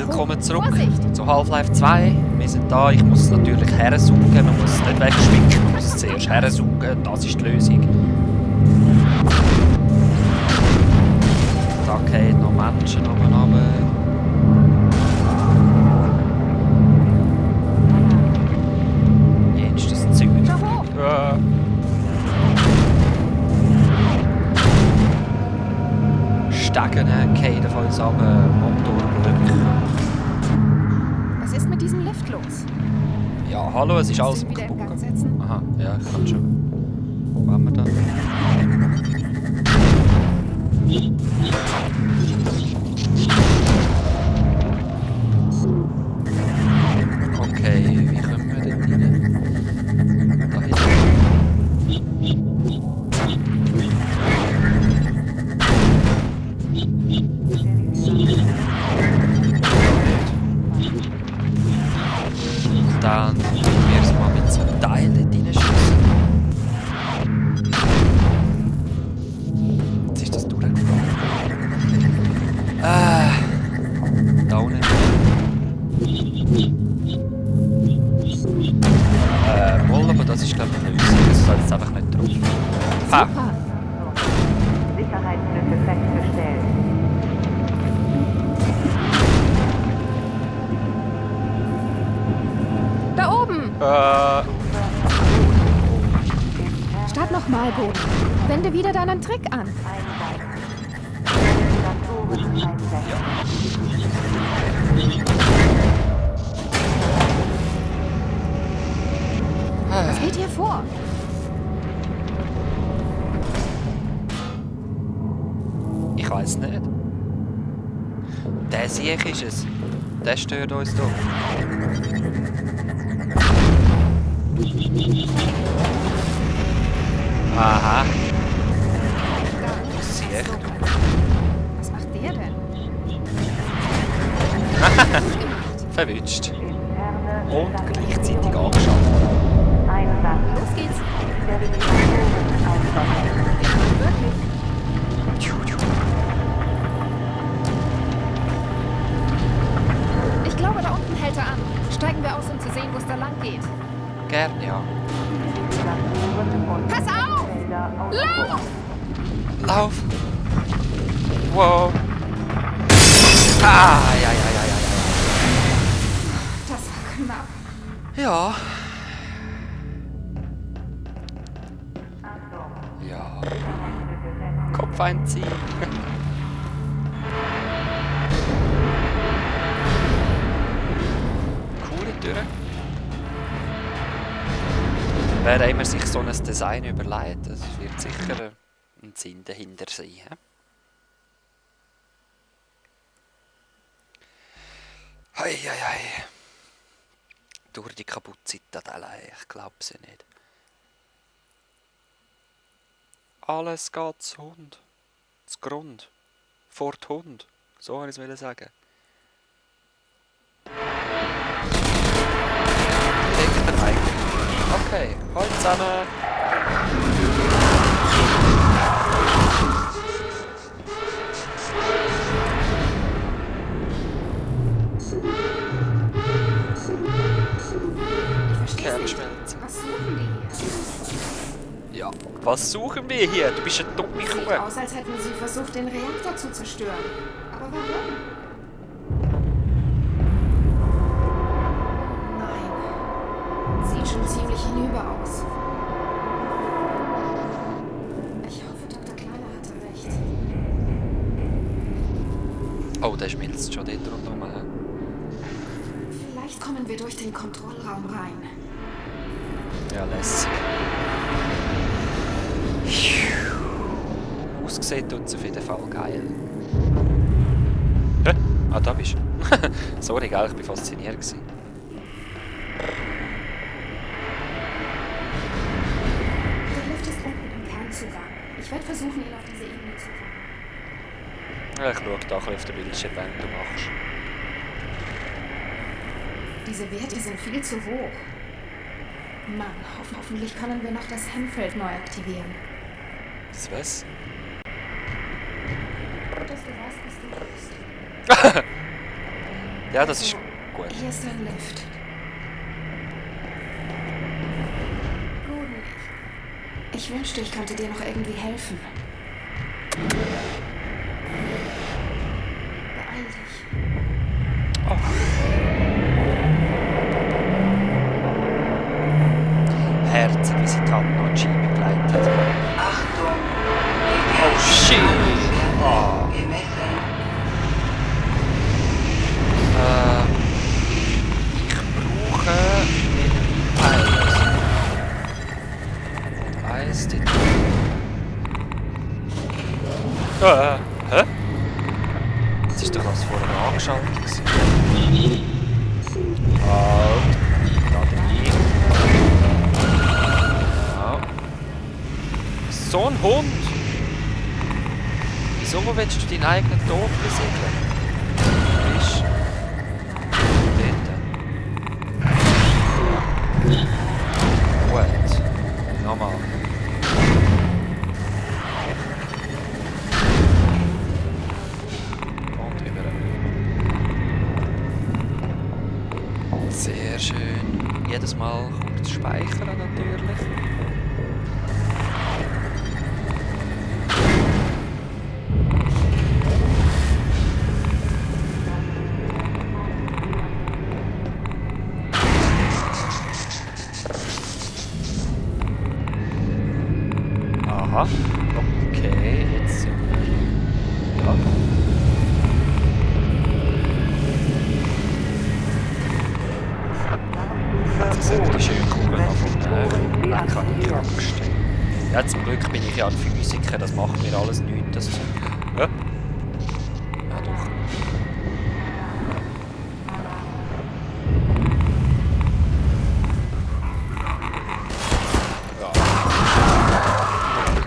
Willkommen zurück zu Half-Life 2. Wir sind da, ich muss natürlich hersaugen, man muss nicht wegschwingen, man muss zuerst hersaugen, das ist die Lösung. Da gehen noch Menschen oben runter. Jetzt das Zeug. Stegen fallen von uns ab, Motorblöcke. Was ist mit diesem Lift los? Ja, hallo, es ist alles wieder in kaputt. Gang setzen? Aha, ja, ich kann schon. Wo haben wir da? Okay, wie kommen wir denn rein? Da hinten. Dann probieren wir es mal mit so einem Teil dort reinschießen. Jetzt ist das durchgegangen. Da unten. Wohl, aber das ist glaube ich eine Lösung. Das soll jetzt einfach nicht drauf. Ah! Super. Sicherheitslücke festgestellt. Da oben! Start nochmal, Boden. Wende wieder deinen Trick an. Was geht hier vor? Ich weiß nicht. Der Sieg ist es. Der stört uns doch. Aha. Sieg. Was macht der denn? Verwünscht. Und gleichzeitig angeschaut. Los geht's. Ich glaube, da unten hält er an. Steigen wir aus, um zu sehen, wo es da lang geht. Gern, ja. Pass auf! Lauf! Lauf! Wow! Ah, ja. Das war knapp. Ja. Ja. Kopf einziehen. Coole Türe. Wer immer sich so ein Design überlegt, das wird sicher ein Sinn dahinter sein. He? Hei. Durch die kaputte Zitadelle, ich glaub's ja nicht. Alles geht zu Hund. Zu Grund. Vor die Hund. So wollte ich es sagen. Denkt er eigentlich. Okay, hallo zusammen. Kernschmelze. Was suchen die hier? Ja, was suchen wir hier? Du bist eine dumme Sieht Kuh. aus, als hätten sie versucht, den Reaktor zu zerstören. Aber warum? Nein. Sieht schon ziemlich hinüber aus. Ich hoffe, Dr. Kleiner hatte recht. Oh, der schmilzt schon dort rundherum. Vielleicht kommen wir durch den Kontrollraum rein. Ja, lässig. Ausgesehen tut es auf jeden Fall geil. Ah, da bist du. Sorry, gell, ich war fasziniert gewesen. Der Lift ist unten im Kernzugang. Ich werde versuchen, ihn auf diese Ebene zu bringen. Ja, ich schaue da ein bisschen auf den Bildschirm, wenn du machst. Diese Werte sind viel zu hoch. Mann, hoffentlich können wir noch das Hemmfeld neu aktivieren. Das was? Gut, dass du weißt, was du tust. Ja, das ist gut. Hier ist ein Lift. Guten. Ich wünschte, ich könnte dir noch irgendwie helfen. Beeil dich. Oh. Herzenvisitant noch Ski begleitet. Achtung! Oh shit! Oh. Gemessen. Ich brauche Energiepeiler. Eins, die... Hä? Jetzt ist doch was vorher angeschaltet gewesen. Halt. Da drin. Ja. So ein Hund! Wieso willst du deinen eigenen Tod besiegeln? Du bist... dort. Gut. Nochmal. Und rüber. Sehr schön. Jedes Mal kommt das Speichern natürlich. Aha. Okay, jetzt sind wir... Ja. Jetzt sind die schönen Kugeln noch von Leck an die Angst. Ja, zum Glück bin ich ja ein Physiker, das macht mir alles nichts. Das Zeug. Ja? Ja, doch.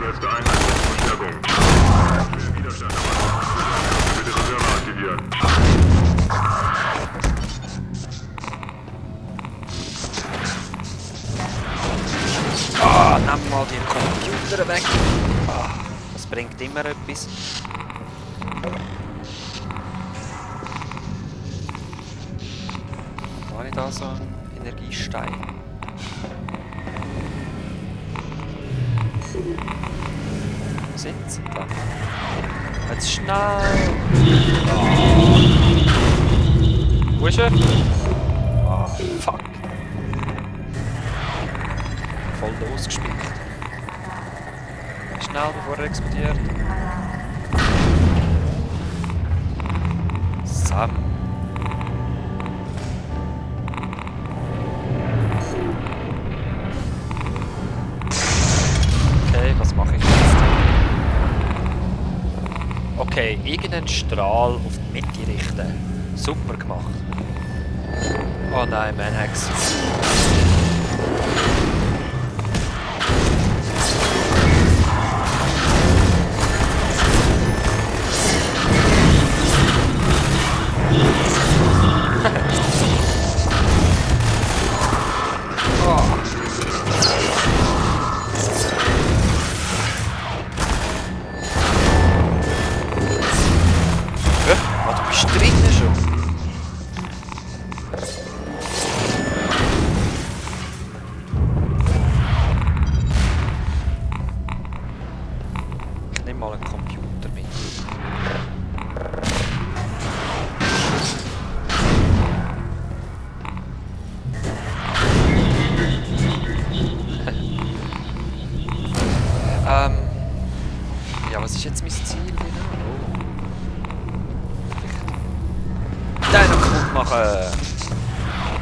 Letzte Einheit, Verstärkung. Widerstand am Bitte Reserve aktivieren. Ah, nimm mal die Computer weg. Ah, das bringt immer etwas. War ich da so ein Energiestein? Wo sind sie da? Jetzt schnell! Wo ist er? Ah, fuck. Voll losgespickt. Schnell, bevor er explodiert. Sam. Okay, was mache ich jetzt? Okay, irgendeinen Strahl auf die Mitte richten. Super gemacht. Oh nein, Manhex. Oh, du bist drinnen schon. Ich nehme mal einen Computer mit. Ja, was ist jetzt mein Ziel wieder? Nein, noch kaputt machen!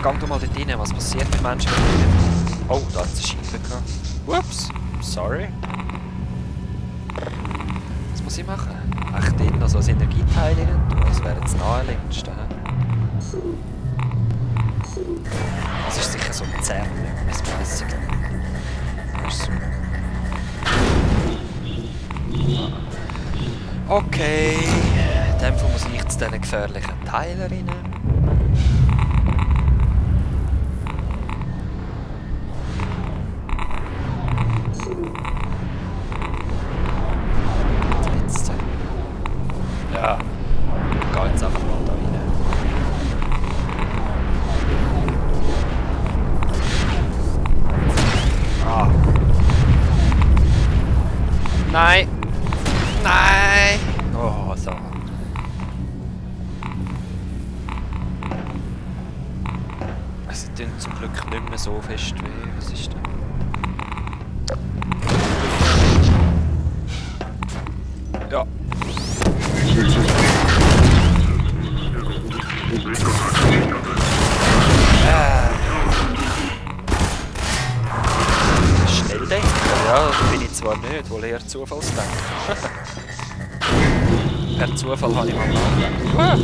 Gang du mal dort rein, was passiert mit Menschen? Oh, da hat es eine Scheibe gehabt. Ups, sorry. Was muss ich machen? Echt dort noch so ein Energieteil rein tun? Das wäre jetzt naheliegendste. Das ist sicher so ein zerrmessmässig. Okay, in dem Fall muss ich zu diesen gefährlichen Teilen rein. Jetzt. Ja, ich gehe jetzt einfach mal da rein. Nein! Nein! Oh, so. Also, sie tun zum Glück nicht mehr so fest weh. Was ist denn? Ja. Schnell denken, ja, das bin ich zwar nicht, wohl eher Zufallsdenken. Per Zufall habe ich mal nachgedacht.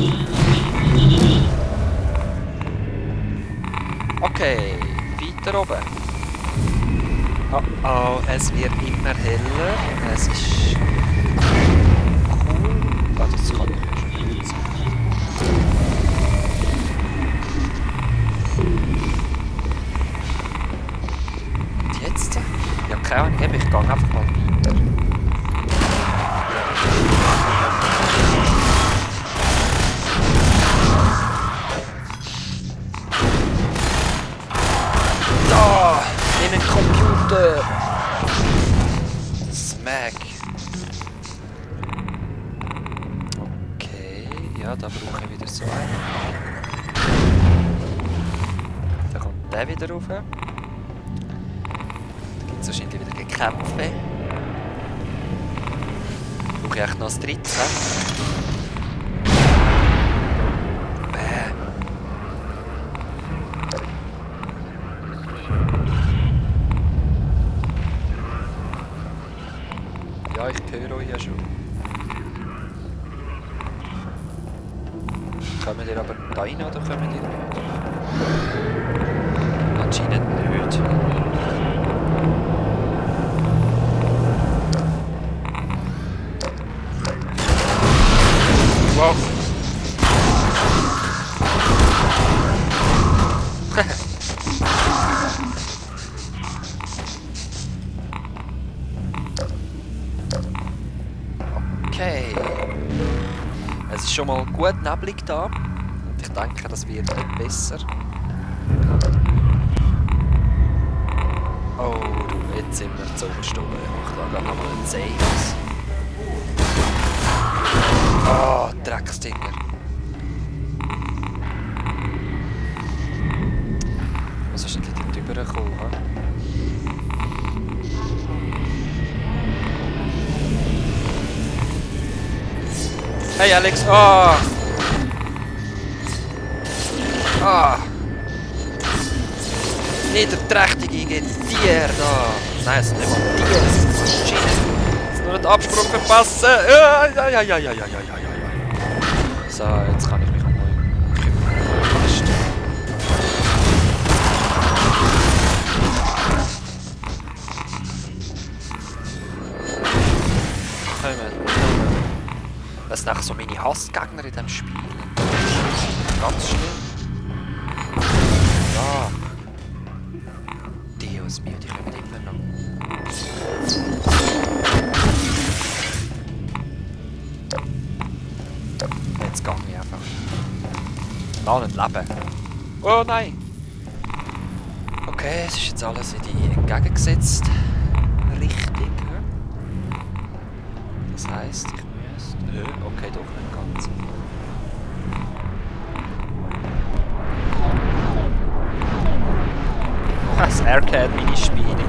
Okay, weiter oben. Oh oh, es wird immer heller. Es ist cool. Ah, das kann ich ja schon benutzen. Und jetzt? Ja, keine Ahnung, ich gehe einfach mal weiter. Da! In den Computer! Smack! Okay, ja, da brauche ich wieder so einen. Da kommt der wieder rauf. Da gibt es wahrscheinlich wieder Gekämpfe. Brauche ich echt noch das dritte. Ja, ich höre euch ja schon. Kommen ihr aber da rein oder kommen ihr nicht? Anscheinend nicht. Wow! Okay. Es ist schon mal gut neblig da. Und ich denke, das wird nicht besser. Oh, jetzt sind wir zu oberstunden. Ich mache da nochmal einen Saves. Oh, Drecksdinger. Was ist denn dort rübergekommen? Hey Alex! Oh! Ah! Niederträchtige Getier da! Nein, es sind nicht mal Tiere, es sind Maschinen! Jetzt nur den Absprung verpassen! Ja. So, jetzt kann ich mich um euch kümmern. Das sind auch so meine Hassgegner in diesem Spiel. Ganz schlimm. Ja. Dios mio, die kommen immer noch. Jetzt gehe ich einfach. Mal ein Leben. Oh nein! Okay, es ist jetzt alles in die entgegengesetzte Richtung. Das heisst, ich okay, doch nicht ganz. Das Arcade-Minispiel.